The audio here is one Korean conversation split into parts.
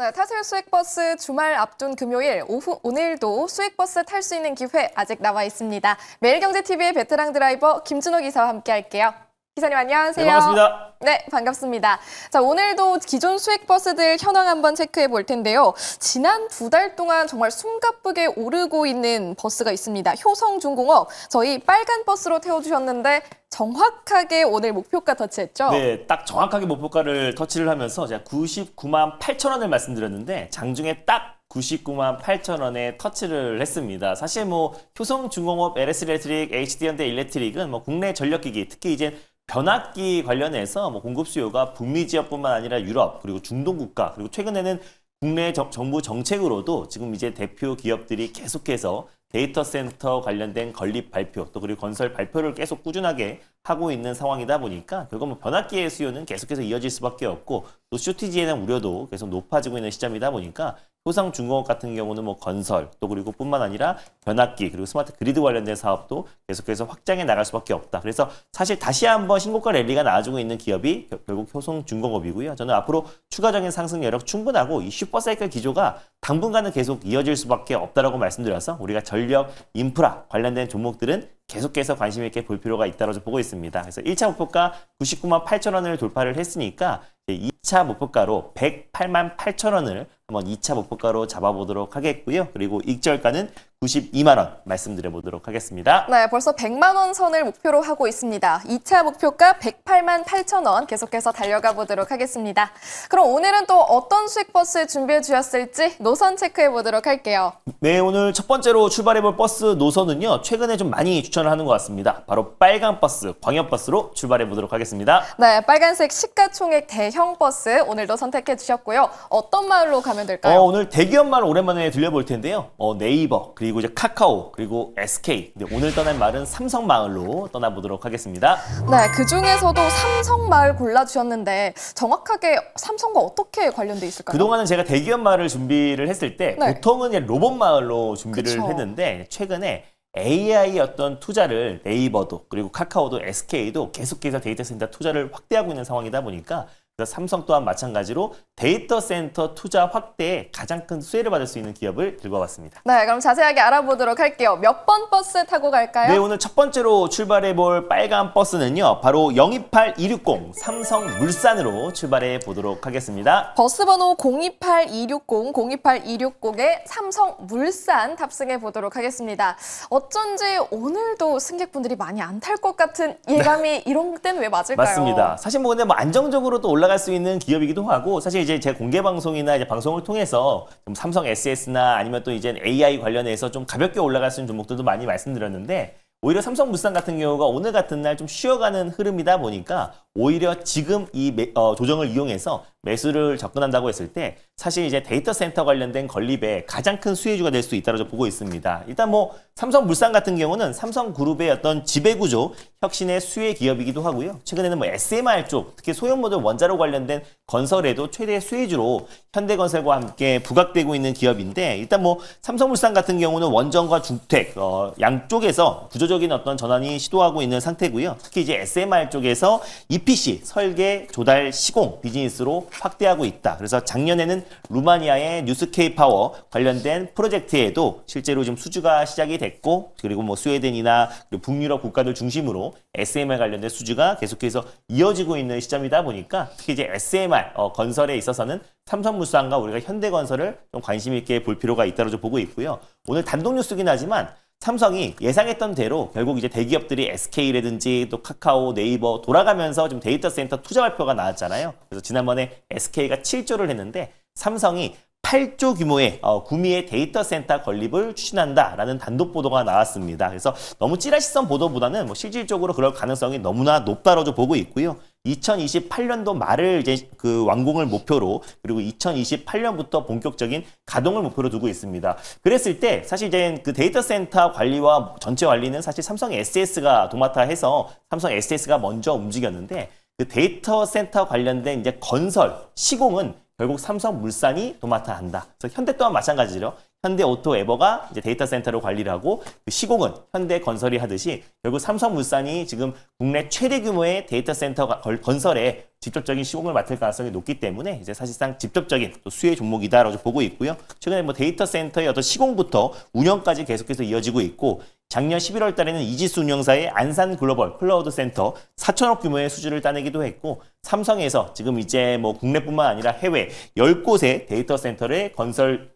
네, 타슬 수익버스 주말 앞둔 금요일 오후 오늘도 수익버스 탈 수 있는 기회 아직 남아 있습니다. 매일경제TV의 베테랑 드라이버 김준호 기사와 함께 할게요. 기사님 안녕하세요. 네, 반갑습니다. 네, 반갑습니다. 자, 오늘도 기존 수익버스들 현황 한번 체크해 볼 텐데요. 지난 2달 동안 정말 숨가쁘게 오르고 있는 버스가 있습니다. 효성중공업, 저희 빨간 버스로 태워주셨는데 정확하게 오늘 목표가 터치했죠? 네, 딱 정확하게 목표가를 터치를 하면서 제가 99만 8천 원을 말씀드렸는데 장중에 딱 99만 8천 원에 터치를 했습니다. 사실 뭐 효성중공업, LS일렉트릭, HD현대 일렉트릭은 뭐 국내 전력기기, 특히 이제 변압기 관련해서 뭐 공급 수요가 북미 지역뿐만 아니라 유럽 그리고 중동 국가 그리고 최근에는 국내 정부 정책으로도 지금 이제 대표 기업들이 계속해서 데이터 센터 관련된 건립 발표 또 그리고 건설 발표를 계속 꾸준하게 하고 있는 상황이다 보니까 결국 뭐 변압기의 수요는 계속해서 이어질 수밖에 없고 또 쇼티지에 대한 우려도 계속 높아지고 있는 시점이다 보니까 효성중공업 같은 경우는 뭐 건설 또 그리고 뿐만 아니라 변압기 그리고 스마트 그리드 관련된 사업도 계속해서 확장해 나갈 수밖에 없다. 그래서 사실 다시 한번 신고가 랠리가 나와주고 있는 기업이 결국 효성중공업이고요. 저는 앞으로 추가적인 상승 여력 충분하고 이 슈퍼사이클 기조가 당분간은 계속 이어질 수밖에 없다라고 말씀드려서 우리가 전력, 인프라 관련된 종목들은 계속해서 관심 있게 볼 필요가 있다고 보고 있습니다. 그래서 1차 목표가 99만 8천 원을 돌파를 했으니까 2차 목표가로 108만 8천 원을 한번 2차 목표가로 잡아보도록 하겠고요. 그리고 익절가는 92만 원 말씀드려보도록 하겠습니다. 네, 벌써 100만 원 선을 목표로 하고 있습니다. 2차 목표가 108만 8천 원 계속해서 달려가 보도록 하겠습니다. 그럼 오늘은 또 어떤 수익버스 준비해 주셨을지 노선 체크해 보도록 할게요. 네, 오늘 첫 번째로 출발해볼 버스 노선은요. 최근에 좀 많이 추천을 하는 것 같습니다. 바로 빨간 버스, 광역버스로 출발해 보도록 하겠습니다. 네, 빨간색 시가총액 대형 버스 오늘도 선택해 주셨고요. 어떤 마을로 가면 될까요? 오늘 대기업 말 오랜만에 들려볼 텐데요. 네이버, 그리고 이제 카카오, 그리고 SK. 오늘 떠날 마을은 삼성마을로 떠나보도록 하겠습니다. 네, 그중에서도 삼성마을 골라주셨는데 정확하게 삼성과 어떻게 관련돼 있을까요? 그동안은 제가 대기업 마을을 준비를 했을 때 네. 보통은 이제 로봇 마을로 준비를 그쵸. 했는데 최근에 AI 어떤 투자를 네이버도 그리고 카카오도 SK도 계속해서 데이터 센터 투자를 확대하고 있는 상황이다 보니까 그래서 삼성 또한 마찬가지로 데이터 센터 투자 확대에 가장 큰 수혜를 받을 수 있는 기업을 들고 와봤습니다. 네, 그럼 자세하게 알아보도록 할게요. 몇 번 버스 타고 갈까요? 네, 오늘 첫 번째로 출발해볼 빨간 버스는요. 바로 028260 삼성물산으로 출발해 보도록 하겠습니다. 버스 번호 028260, 028260에 삼성물산 탑승해 보도록 하겠습니다. 어쩐지 오늘도 승객분들이 많이 안 탈 것 같은 예감이 이런 때는 왜 맞을까요? 맞습니다. 사실 뭐 근데 뭐 안정적으로 또 올라갈 수 있는 기업이기도 하고 사실 이제 제 공개 방송이나 이제 방송을 통해서 좀 삼성 SS나 아니면 또 이제 AI 관련해서 좀 가볍게 올라갈 수 있는 종목들도 많이 말씀드렸는데 오히려 삼성물산 같은 경우가 오늘 같은 날 좀 쉬어가는 흐름이다 보니까 오히려 지금 이 조정을 이용해서 매수를 접근한다고 했을 때 사실 이제 데이터 센터 관련된 건립에 가장 큰 수혜주가 될 수 있다고 보고 있습니다. 일단 뭐 삼성물산 같은 경우는 삼성그룹의 어떤 지배구조 혁신의 수혜 기업이기도 하고요. 최근에는 뭐 SMR 쪽 특히 소형모듈 원자로 관련된 건설에도 최대 수혜주로 현대건설과 함께 부각되고 있는 기업인데 일단 뭐 삼성물산 같은 경우는 원전과 주택 양쪽에서 구조적인 어떤 전환이 시도하고 있는 상태고요. 특히 이제 SMR 쪽에서 EPC 설계 조달 시공 비즈니스로 확대하고 있다. 그래서 작년에는 루마니아의 뉴스케이 파워 관련된 프로젝트에도 실제로 좀 수주가 시작이 됐고 그리고 뭐 스웨덴이나 북유럽 국가들 중심으로 SMR 관련된 수주가 계속해서 이어지고 있는 시점이다 보니까 특히 이제 SMR 건설에 있어서는 삼성물산과 우리가 현대건설을 좀 관심 있게 볼 필요가 있다고 좀 보고 있고요. 오늘 단독 뉴스긴 하지만 삼성이 예상했던 대로 결국 이제 대기업들이 SK라든지 또 카카오, 네이버 돌아가면서 좀 데이터 센터 투자 발표가 나왔잖아요. 그래서 지난번에 SK가 7조를 했는데 삼성이 8조 규모의 구미의 데이터 센터 건립을 추진한다라는 단독 보도가 나왔습니다. 그래서 너무 찌라시성 보도보다는 뭐 실질적으로 그럴 가능성이 너무나 높다고 보고 있고요. 2028년도 말을 이제 그 완공을 목표로 그리고 2028년부터 본격적인 가동을 목표로 두고 있습니다. 그랬을 때 사실 이제 그 데이터 센터 관리와 전체 관리는 사실 삼성 SS가 도맡아 해서 삼성 SS가 먼저 움직였는데 그 데이터 센터 관련된 이제 건설 시공은 결국 삼성물산이 도맡아 한다. 그래서 현대 또한 마찬가지죠. 현대오토에버가 이제 데이터 센터를 관리를 하고 그 시공은 현대건설이 하듯이 결국 삼성물산이 지금 국내 최대 규모의 데이터 센터 건설에 직접적인 시공을 맡을 가능성이 높기 때문에 이제 사실상 직접적인 또 수혜 종목이다라고 보고 있고요. 최근에 뭐 데이터 센터의 어떤 시공부터 운영까지 계속해서 이어지고 있고 작년 11월 달에는 이지스 운영사의 안산 글로벌 클라우드 센터 4천억 규모의 수주를 따내기도 했고 삼성에서 지금 이제 뭐 국내뿐만 아니라 해외 10곳의 데이터 센터를 건설을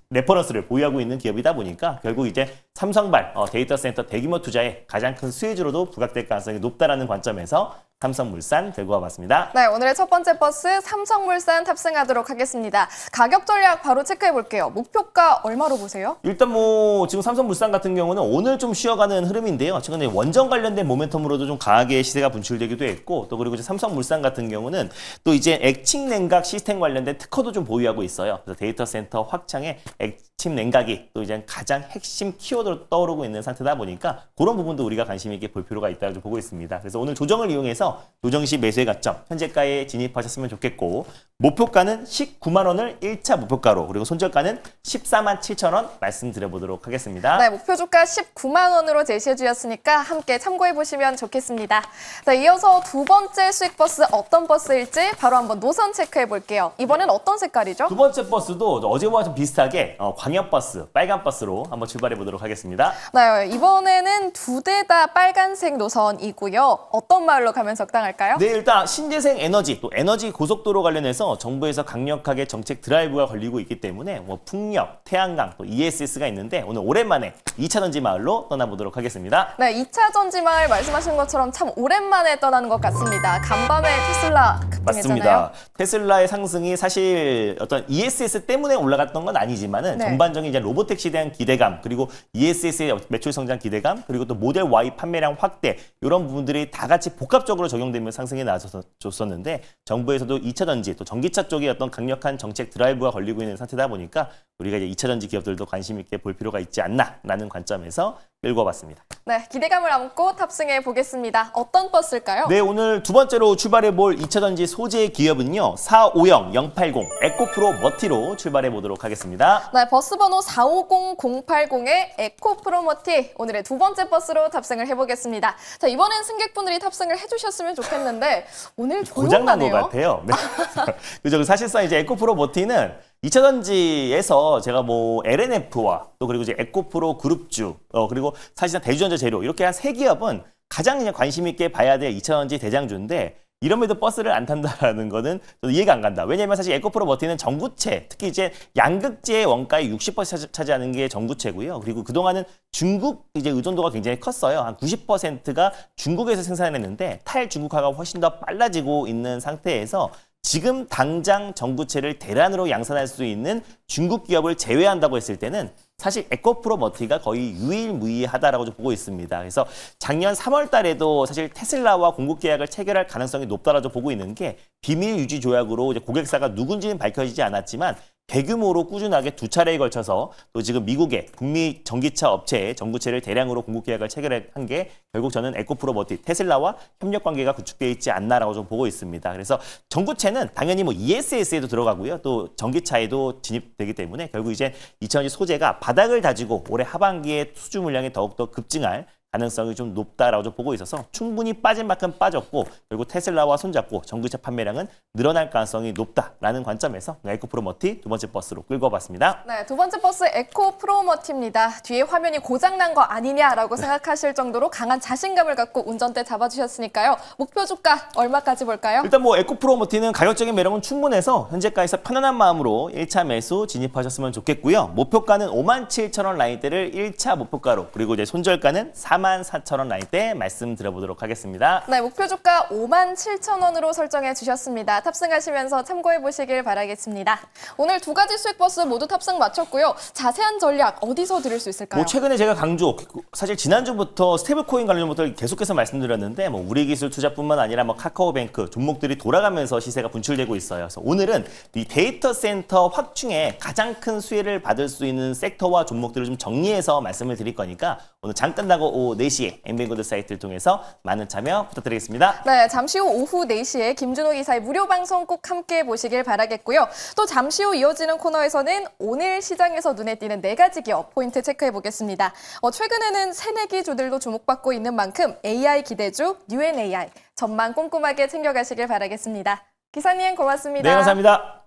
레퍼런스를 보유하고 있는 기업이다 보니까 결국 이제 삼성발 데이터 센터 대규모 투자에 가장 큰 수혜주로도 부각될 가능성이 높다라는 관점에서 삼성물산 들고 와봤습니다. 네, 오늘의 첫 번째 버스 삼성물산 탑승하도록 하겠습니다. 가격 전략 바로 체크해 볼게요. 목표가 얼마로 보세요? 일단 뭐 지금 삼성물산 같은 경우는 오늘 좀 쉬어가는 흐름인데요. 최근에 원전 관련된 모멘텀으로도 좀 강하게 시세가 분출되기도 했고 또 그리고 이제 삼성물산 같은 경우는 또 이제 액침 냉각 시스템 관련된 특허도 좀 보유하고 있어요. 그래서 데이터 센터 확장에 액침 냉각이 또 이제 가장 핵심 키워드로 떠오르고 있는 상태다 보니까 그런 부분도 우리가 관심 있게 볼 필요가 있다고 보고 있습니다. 그래서 오늘 조정을 이용해서 조정 시 매수의 가점 현재가에 진입하셨으면 좋겠고 목표가는 19만 원을 1차 목표가로 그리고 손절가는 14만 7천 원 말씀드려보도록 하겠습니다. 네, 목표 주가 19만 원으로 제시해 주셨으니까 함께 참고해 보시면 좋겠습니다. 자, 이어서 두 번째 수익 버스 어떤 버스일지 바로 한번 노선 체크해 볼게요. 이번엔 어떤 색깔이죠? 두 번째 버스도 어제와 좀 비슷하게 광역버스, 빨간 버스로 한번 출발해 보도록 하겠습니다. 네, 이번에는 두 대 다 빨간색 노선이고요. 어떤 마을로 가면 적당할까요? 네, 일단 신재생 에너지, 또 에너지 고속도로 관련해서 정부에서 강력하게 정책 드라이브가 걸리고 있기 때문에 뭐 풍력, 태양광, 또 ESS가 있는데 오늘 오랜만에 2차 전지 마을로 떠나보도록 하겠습니다. 네, 2차 전지 마을 말씀하신 것처럼 참 오랜만에 떠나는 것 같습니다. 간밤에 테슬라 급등했잖아요. 맞습니다. 테슬라의 상승이 사실 어떤 ESS 때문에 올라갔던 건 아니지만은 네. 전반적인 이제 로보택시에 대한 기대감, 그리고 ESS의 매출 성장 기대감, 그리고 또 모델 Y 판매량 확대 이런 부분들이 다 같이 복합적으로 적용되면 상승이 나왔었는데 정부에서도 2차 전지 또 전기차 쪽에 어떤 강력한 정책 드라이브가 걸리고 있는 상태다 보니까 우리가 이제 2차 전지 기업들도 관심 있게 볼 필요가 있지 않나라는 관점에서 끌고 와봤습니다. 네, 기대감을 안고 탑승해 보겠습니다. 어떤 버스일까요? 네, 오늘 두 번째로 출발해 볼 2차 전지 소재 기업은요. 450080 에코프로 머티로 출발해 보도록 하겠습니다. 네, 버스 번호 450080의 에코프로머티 오늘의 두 번째 버스로 탑승을 해보겠습니다. 자, 이번엔 승객분들이 탑승을 해주셨으면 좋겠는데 오늘 고장난 것 조용하네요. 같아요. 네. 그죠. 사실상 이제 에코프로 머티는 2차 전지에서 제가 뭐 LNF와 또 그리고 이제 에코프로 그룹주 그리고 사실상 대주전자 재료 이렇게 한 세 기업은 가장 그냥 관심 있게 봐야 될 2차 전지 대장주인데 이럼에도 버스를 안 탄다라는 거는 저도 이해가 안 간다. 왜냐하면 사실 에코프로 머티는 전구체, 특히 이제 양극재의 원가의 60% 차지하는 게 전구체고요. 그리고 그동안은 중국 이제 의존도가 굉장히 컸어요. 한 90%가 중국에서 생산했는데 탈중국화가 훨씬 더 빨라지고 있는 상태에서 지금 당장 전구체를 대란으로 양산할 수 있는 중국 기업을 제외한다고 했을 때는 사실 에코프로 머티가 거의 유일무이하다라고 보고 있습니다. 그래서 작년 3월 달에도 사실 테슬라와 공급 계약을 체결할 가능성이 높다라고 보고 있는 게 비밀 유지 조약으로 이제 고객사가 누군지는 밝혀지지 않았지만 대규모로 꾸준하게 두 차례에 걸쳐서 또 지금 미국의 북미 전기차 업체에 전구체를 대량으로 공급 계약을 체결한 게 결국 저는 에코프로 머티 테슬라와 협력 관계가 구축되어 있지 않나라고 좀 보고 있습니다. 그래서 전구체는 당연히 뭐 ESS에도 들어가고요. 또 전기차에도 진입되기 때문에 결국 이제 2000년 소재가 바닥을 다지고 올해 하반기에 수주 물량이 더욱더 급증할 가능성이 좀 높다라고 좀 보고 있어서 충분히 빠진 만큼 빠졌고 결국 테슬라와 손잡고 전기차 판매량은 늘어날 가능성이 높다라는 관점에서 에코프로 머티 두 번째 버스로 끌고 와봤습니다. 네, 두 번째 버스 에코프로머티입니다. 뒤에 화면이 고장난 거 아니냐라고 생각하실 정도로 강한 자신감을 갖고 운전대 잡아주셨으니까요. 목표 주가 얼마까지 볼까요? 일단 뭐 에코프로 머티는 가격적인 매력은 충분해서 현재가에서 편안한 마음으로 1차 매수 진입하셨으면 좋겠고요. 목표가는 57,000원 라인대를 1차 목표가로 그리고 이제 손절가는 44,000원 라인대 말씀드려보도록 하겠습니다. 네, 목표 주가 57,000원으로 설정해 주셨습니다. 탑승하시면서 참고해 보시길 바라겠습니다. 오늘 두 가지 수익 버스 모두 탑승 마쳤고요. 자세한 전략 어디서 들을 수 있을까요? 뭐 최근에 제가 강조, 사실 지난주부터 스테이블코인 관련부터 계속해서 말씀드렸는데 뭐 우리기술 투자뿐만 아니라 뭐 카카오뱅크 종목들이 돌아가면서 시세가 분출되고 있어요. 그래서 오늘은 이 데이터 센터 확충에 가장 큰 수혜를 받을 수 있는 섹터와 종목들을 좀 정리해서 말씀을 드릴 거니까 오늘 장 끝나고 오후 4시에 엠비구드 사이트를 통해서 많은 참여 부탁드리겠습니다. 네, 잠시 후 오후 4시에 김준호 이사의 무료 방송 꼭 함께 보시길 바라겠고요. 또 잠시 후 이어지는 코너에서는 오늘 시장에서 눈에 띄는 4가지 기업 포인트 체크해 보겠습니다. 최근에는 새내기주들도 주목받고 있는 만큼 AI 기대주 뉴앤AI 전망 꼼꼼하게 챙겨가시길 바라겠습니다. 기사님 고맙습니다. 네, 감사합니다.